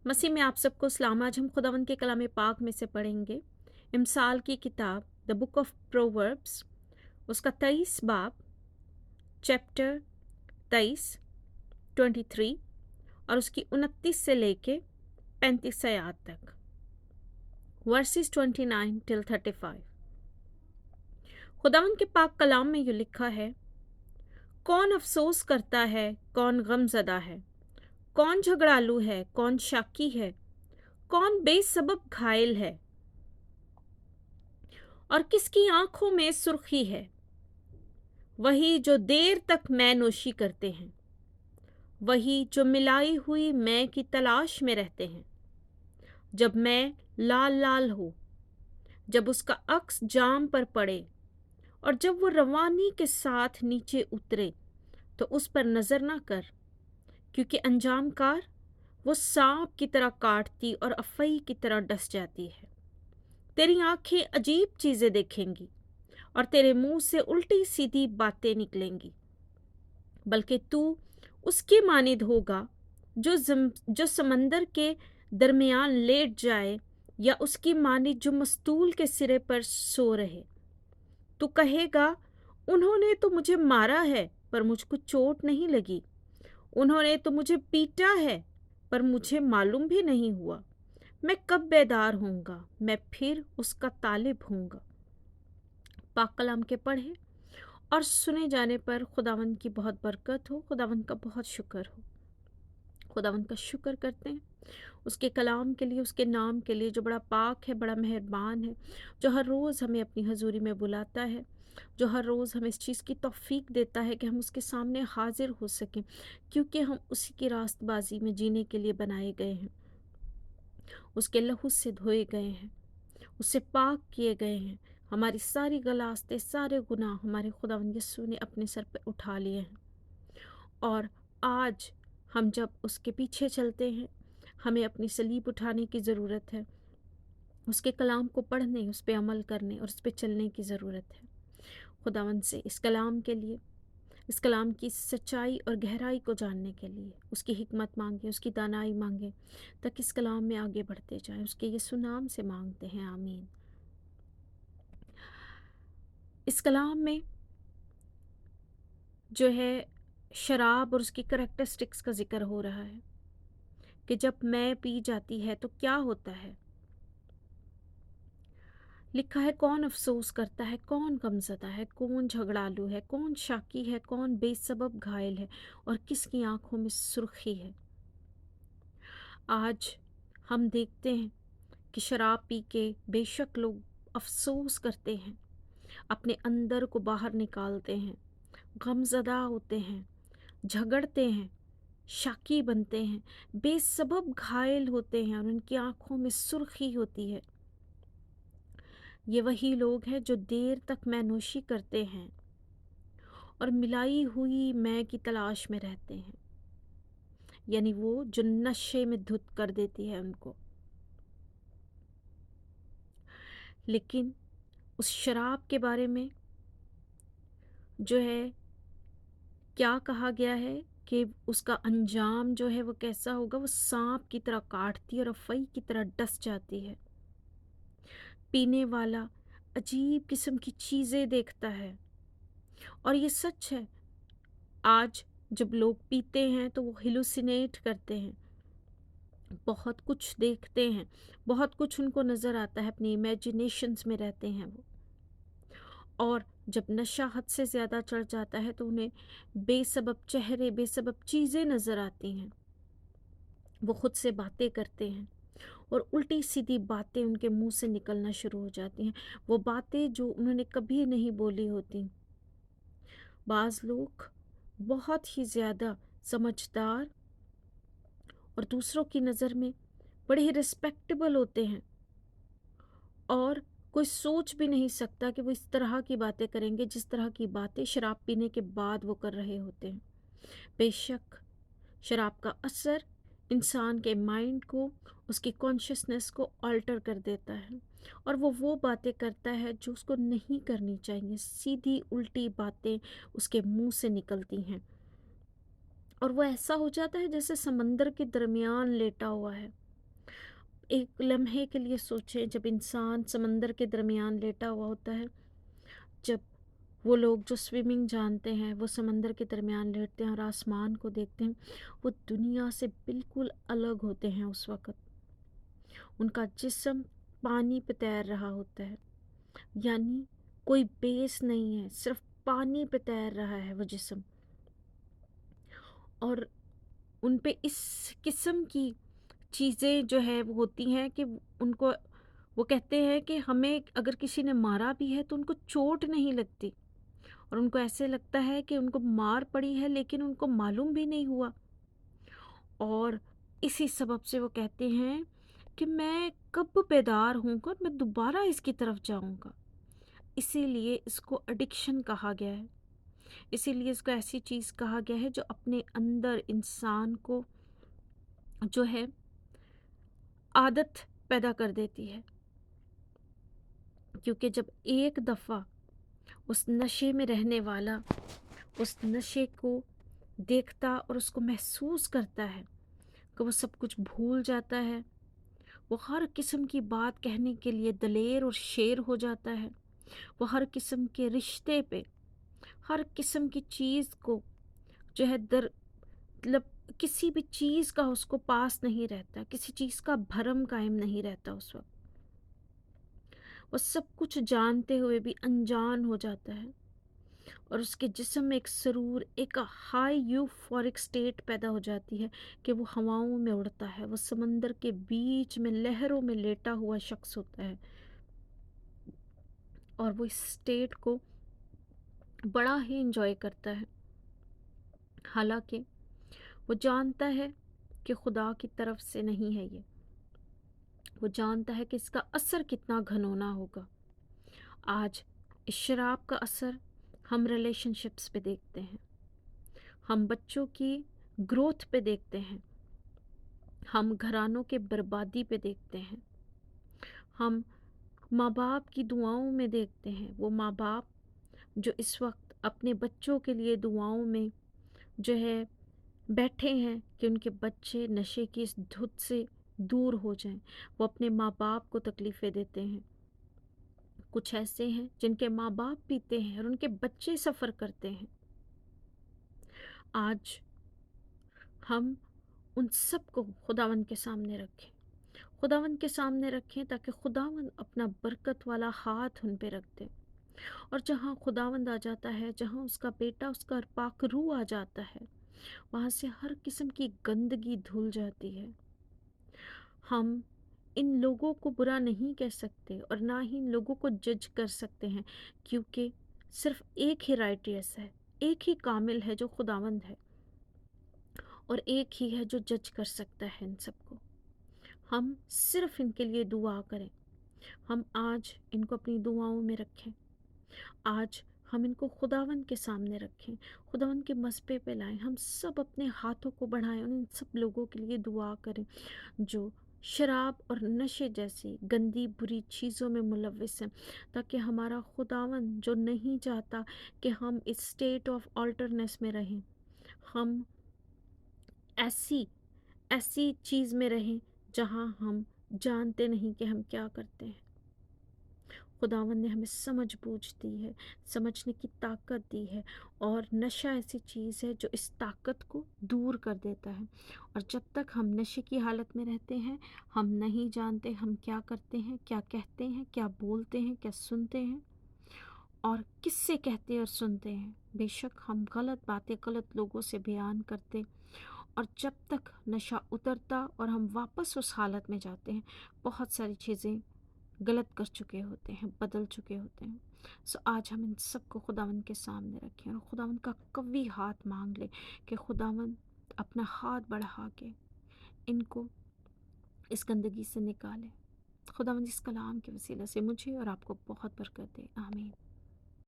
मसीह में आप सबको सलाम। आज हम खुदावंद के कलाम पाक में से पढ़ेंगे इमसाल की किताब द बुक ऑफ प्रोवर्ब्स, उसका 23 बाब, चैप्टर 23 और उसकी 29 से लेके 35 आयत तक, वर्सेस 29 टिल 35। खुदावंद के पाक कलाम में ये लिखा है, कौन अफसोस करता है, कौन गमज़दा है, कौन झगड़ालू है, कौन शाकी है, कौन बेसबब घायल है, और किसकी आंखों में सुर्खी है। वही जो देर तक मैं नोशी करते हैं, वही जो मिलाई हुई मैं की तलाश में रहते हैं। जब मैं लाल लाल हो, जब उसका अक्स जाम पर पड़े, और जब वो रवानी के साथ नीचे उतरे, तो उस पर नजर ना कर, क्योंकि अंजाम कार वो सांप की तरह काटती और अफई की तरह डस जाती है। तेरी आंखें अजीब चीजें देखेंगी और तेरे मुंह से उल्टी सीधी बातें निकलेंगी। बल्कि तू उसके मानिद होगा जो समंदर के दरमियान लेट जाए, या उसकी मानिद जो मस्तूल के सिरे पर सो रहे। तू कहेगा, उन्होंने तो मुझे मारा है पर मुझको चोट नहीं लगी, उन्होंने तो मुझे पीटा है पर मुझे मालूम भी नहीं हुआ। मैं कब बेदार होऊंगा, मैं फिर उसका तालिब होऊंगा। पाक कलाम के पढ़े और सुने जाने पर खुदावंद की बहुत बरकत हो, खुदावंद का बहुत शुक्र हो। खुदावंद का शुक्र करते हैं उसके कलाम के लिए, उसके नाम के लिए, जो बड़ा पाक है, बड़ा मेहरबान है, जो हर रोज़ हमें अपनी हजूरी में बुलाता है, जो हर रोज़ हमें इस चीज़ की तौफीक देता है कि हम उसके सामने हाजिर हो सकें, क्योंकि हम उसी की रास्तबाजी में जीने के लिए बनाए गए हैं, उसके लहू से धोए गए हैं, उससे पाक किए गए हैं। हमारी सारी गलास्ते, सारे गुनाह हमारे खुदावंद यीशु ने अपने सर पे उठा लिए हैं। और आज हम जब उसके पीछे चलते हैं, हमें अपनी सलीब उठाने की ज़रूरत है, उसके कलाम को पढ़ने, उस पर अमल करने और उस पर चलने की ज़रूरत है। खुदावंद से इस कलाम के लिए, इस कलाम की सच्चाई और गहराई को जानने के लिए उसकी हिकमत मांगे, उसकी दानाई मांगे, ताकि इस कलाम में आगे बढ़ते जाएं। उसके यीशु नाम से मांगते हैं, आमीन। इस कलाम में जो है शराब और उसकी करैक्टरिस्टिक्स का जिक्र हो रहा है कि जब मैं पी जाती है तो क्या होता है। लिखा है, कौन अफसोस करता है, कौन गमज़दा है, कौन झगड़ालू है, कौन शाकी है, कौन बेसबब घायल है, और किसकी आंखों में सुर्खी है। आज हम देखते हैं कि शराब पी के बेशक लोग अफसोस करते हैं, अपने अंदर को बाहर निकालते हैं, गमज़दा होते हैं, झगड़ते हैं, शाकी बनते हैं, बेसबब घायल होते हैं और उनकी आंखों में सुर्खी होती है। ये वही लोग हैं जो देर तक मैनोशी करते हैं और मिलाई हुई मैं की तलाश में रहते हैं, यानी वो जो नशे में धुत कर देती है उनको। लेकिन उस शराब के बारे में जो है क्या कहा गया है कि उसका अंजाम जो है वो कैसा होगा, वो सांप की तरह काटती और अफई की तरह डस जाती है। पीने वाला अजीब किस्म की चीज़ें देखता है, और ये सच है। आज जब लोग पीते हैं तो वो हेलुसिनेट करते हैं, बहुत कुछ देखते हैं, बहुत कुछ उनको नज़र आता है, अपनी इमेजिनेशंस में रहते हैं वो। और जब नशा हद से ज़्यादा चढ़ जाता है तो उन्हें बेसबब चेहरे, बेसबब चीज़ें नज़र आती हैं। वो खुद से बातें करते हैं और उल्टी सीधी बातें उनके मुंह से निकलना शुरू हो जाती हैं, वो बातें जो उन्होंने कभी नहीं बोली होती। बाज़ लोग बहुत ही ज़्यादा समझदार और दूसरों की नज़र में बड़े ही रिस्पेक्टेबल होते हैं, और कोई सोच भी नहीं सकता कि वो इस तरह की बातें करेंगे जिस तरह की बातें शराब पीने के बाद वो कर रहे होते हैं। बेशक शराब का असर इंसान के माइंड को, उसकी कॉन्शियसनेस को अल्टर कर देता है, और वो बातें करता है जो उसको नहीं करनी चाहिए। सीधी उल्टी बातें उसके मुंह से निकलती हैं, और वो ऐसा हो जाता है जैसे समंदर के दरमियान लेटा हुआ है, ایک لمحے کے لیے سوچیں، جب انسان سمندر کے درمیان لیٹا ہوا ہوتا ہے، جب وہ لوگ جو سوئمنگ جانتے ہیں وہ سمندر کے درمیان لیٹتے ہیں اور آسمان کو دیکھتے ہیں، وہ دنیا سے بالکل الگ ہوتے ہیں اس وقت۔ ان کا جسم پانی پہ تیر رہا ہوتا ہے، یعنی کوئی بیس نہیں ہے، صرف پانی پہ تیر رہا ہے وہ جسم، اور ان پہ اس قسم کی چیزیں جو ہے وہ ہوتی ہیں کہ ان کو، وہ کہتے ہیں کہ ہمیں اگر کسی نے مارا بھی ہے تو ان کو چوٹ نہیں لگتی، اور ان کو ایسے لگتا ہے کہ ان کو مار پڑی ہے لیکن ان کو معلوم بھی نہیں ہوا، اور اسی سبب سے وہ کہتے ہیں کہ میں کب بیدار ہوں گا، میں دوبارہ اس کی طرف جاؤں گا۔ اسی لیے اس کو ایڈکشن کہا گیا ہے، اسی لیے اس کو ایسی چیز کہا گیا ہے جو اپنے اندر انسان کو جو ہے عادت پیدا کر دیتی ہے، کیونکہ جب ایک دفعہ اس نشے میں رہنے والا اس نشے کو دیکھتا اور اس کو محسوس کرتا ہے کہ وہ سب کچھ بھول جاتا ہے، وہ ہر قسم کی بات کہنے کے لیے دلیر اور شیر ہو جاتا ہے، وہ ہر قسم کے رشتے پہ، ہر قسم کی چیز کو جو ہے مطلب کسی بھی چیز کا اس کو پاس نہیں رہتا، کسی چیز کا بھرم قائم نہیں رہتا اس وقت، وہ سب کچھ جانتے ہوئے بھی انجان ہو جاتا ہے، اور اس کے جسم میں ایک سرور، ایک ہائی یوفورک سٹیٹ پیدا ہو جاتی ہے کہ وہ ہواؤں میں اڑتا ہے، وہ سمندر کے بیچ میں لہروں میں لیٹا ہوا شخص ہوتا ہے، اور وہ اس سٹیٹ کو بڑا ہی انجوائے کرتا ہے، حالانکہ وہ جانتا ہے کہ خدا کی طرف سے نہیں ہے، یہ وہ جانتا ہے کہ اس کا اثر کتنا گھنونا ہوگا۔ آج اس شراب کا اثر ہم ریلیشن شپس پہ دیکھتے ہیں، ہم بچوں کی گروتھ پہ دیکھتے ہیں، ہم گھرانوں کے بربادی پہ دیکھتے ہیں، ہم ماں باپ کی دعاؤں میں دیکھتے ہیں، وہ ماں باپ جو اس وقت اپنے بچوں کے لیے دعاؤں میں جو ہے بیٹھے ہیں کہ ان کے بچے نشے کی اس دھت سے دور ہو جائیں، وہ اپنے ماں باپ کو تکلیفیں دیتے ہیں۔ کچھ ایسے ہیں جن کے ماں باپ پیتے ہیں اور ان کے بچے سفر کرتے ہیں۔ آج ہم ان سب کو خداوند کے سامنے رکھیں، خداوند کے سامنے رکھیں تاکہ خداوند اپنا برکت والا ہاتھ ان پہ رکھ دے، اور جہاں خداوند آ جاتا ہے، جہاں اس کا بیٹا، اس کا پاک روح آ جاتا ہے، وہاں سے ہر قسم کی گندگی دھل جاتی ہے۔ ہم ان لوگوں کو برا نہیں کہہ سکتے اور نہ ہی ان لوگوں کو جج کر سکتے ہیں، کیونکہ صرف ایک ہی رائٹیس ہے، ایک ہی کامل ہے جو خداوند ہے، اور ایک ہی ہے جو جج کر سکتا ہے ان سب کو۔ ہم صرف ان کے لیے دعا کریں، ہم آج ان کو اپنی دعاؤں میں رکھیں، آج ہم ان کو خداوند کے سامنے رکھیں، خداوند کے مذبے پہ لائیں، ہم سب اپنے ہاتھوں کو بڑھائیں اور ان سب لوگوں کے لیے دعا کریں جو شراب اور نشے جیسی گندی بری چیزوں میں ملوث ہیں، تاکہ ہمارا خداوند جو نہیں چاہتا کہ ہم اس اسٹیٹ آف آلٹرنس میں رہیں، ہم ایسی چیز میں رہیں جہاں ہم جانتے نہیں کہ ہم کیا کرتے ہیں۔ خداوند نے ہمیں سمجھ بوجھ دی ہے، سمجھنے کی طاقت دی ہے، اور نشہ ایسی چیز ہے جو اس طاقت کو دور کر دیتا ہے، اور جب تک ہم نشے کی حالت میں رہتے ہیں، ہم نہیں جانتے ہم کیا کرتے ہیں، کیا کہتے ہیں، کیا بولتے ہیں، کیا سنتے ہیں، اور کس سے کہتے اور سنتے ہیں۔ بے شک ہم غلط باتیں غلط لوگوں سے بیان کرتے، اور جب تک نشہ اترتا اور ہم واپس اس حالت میں جاتے ہیں، بہت ساری چیزیں غلط کر چکے ہوتے ہیں، بدل چکے ہوتے ہیں۔ آج ہم ان سب کو خداوند کے سامنے رکھیں اور خداوند کا قوی ہاتھ مانگ لیں کہ خداوند اپنا ہاتھ بڑھا کے ان کو اس گندگی سے نکالے۔ خداوند اس کلام کے وسیلہ سے مجھے اور آپ کو بہت برکت دے، آمین۔